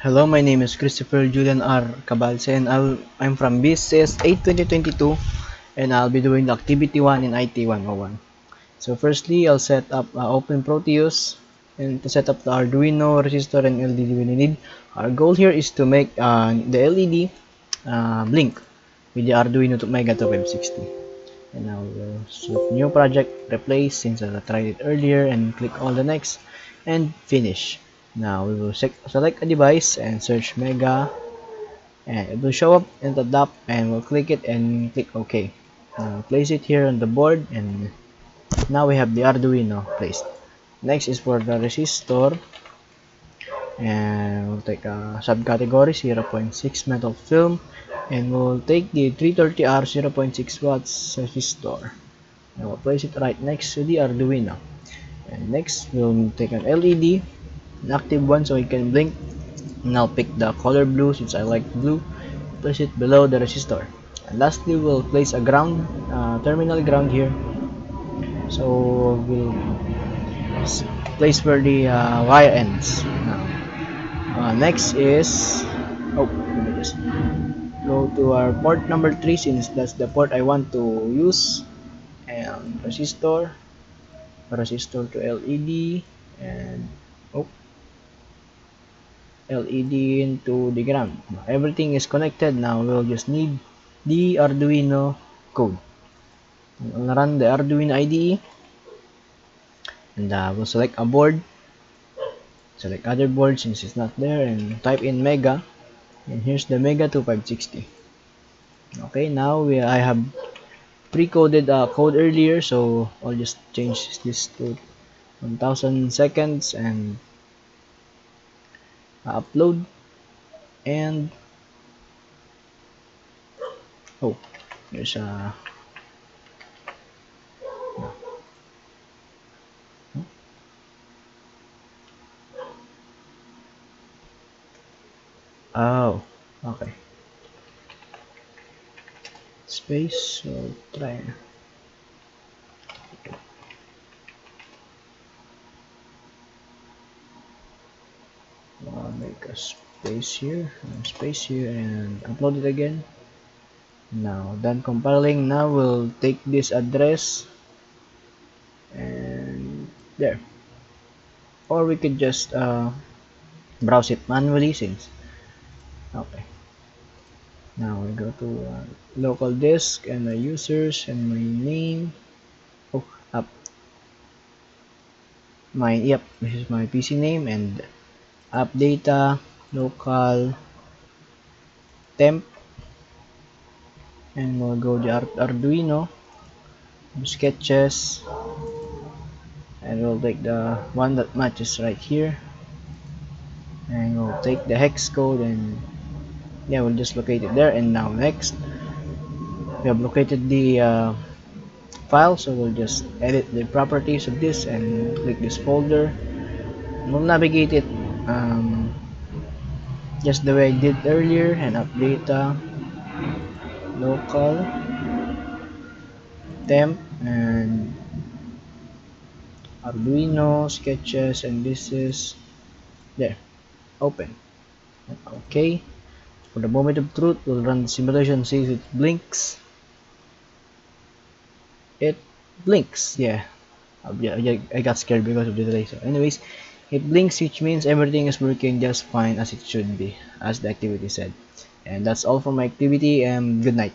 Hello, my name is Christopher Julian R. Cabalce and I'm from BCS 8 2022 and I'll be doing the activity 1 in IT 101. So firstly, I'll set up Open Proteus, and to set up the Arduino resistor and LED we need. Our goal here is to make the LED blink with the Arduino to Mega 2560. And now we'll select new project, replace since I tried it earlier, and click all the next and finish. Now we will select a device and search Mega, and it will show up in the top, and we'll click it and click OK. Now place it here on the board, and now we have the Arduino placed. Next is for the resistor, and we'll take a subcategory 0.6 metal film, and we'll take the 330R 0.6 watts resistor. And we'll place it right next to the Arduino. And next, we'll take an LED, an active one so it can blink. And I'll pick the color blue since I like blue. Place it below the resistor. And lastly, we'll place a ground, terminal ground here. So we'll place where the wire ends. Now, next is, let me just go to our port number 3 since that's the port I want to use. And resistor to LED, and oh, LED into the ground. Everything is connected. Now we'll just need the Arduino code. We'll run the Arduino IDE, and we'll select a board, select other board since it's not there, and type in Mega, and here's the Mega 2560. Okay, now I have pre-coded code earlier, so I'll just change this to 1000 seconds and upload. And oh, there's a oh, okay, space. So try make a space here and upload it again. Now done compiling. Now we'll take this address and there, or we could just browse it manually since okay. Now we go to local disk and my users and my name. Oh, up my yep, this is my PC name, and app data, local temp, and we'll go the Arduino sketches, and we'll take the one that matches right here, and we'll take the hex code, and yeah, we'll just locate it there. And now next, we have located the file, so we'll just edit the properties of this and click this folder, and we'll navigate it just the way I did earlier, and app data, local temp, and Arduino sketches, and this is there, open. Okay, for the moment of truth, we'll run the simulation, see if it blinks. It blinks, yeah. I got scared because of the delay. So anyways, it blinks, which means everything is working just fine as it should be, as the activity said. And that's all for my activity, and good night.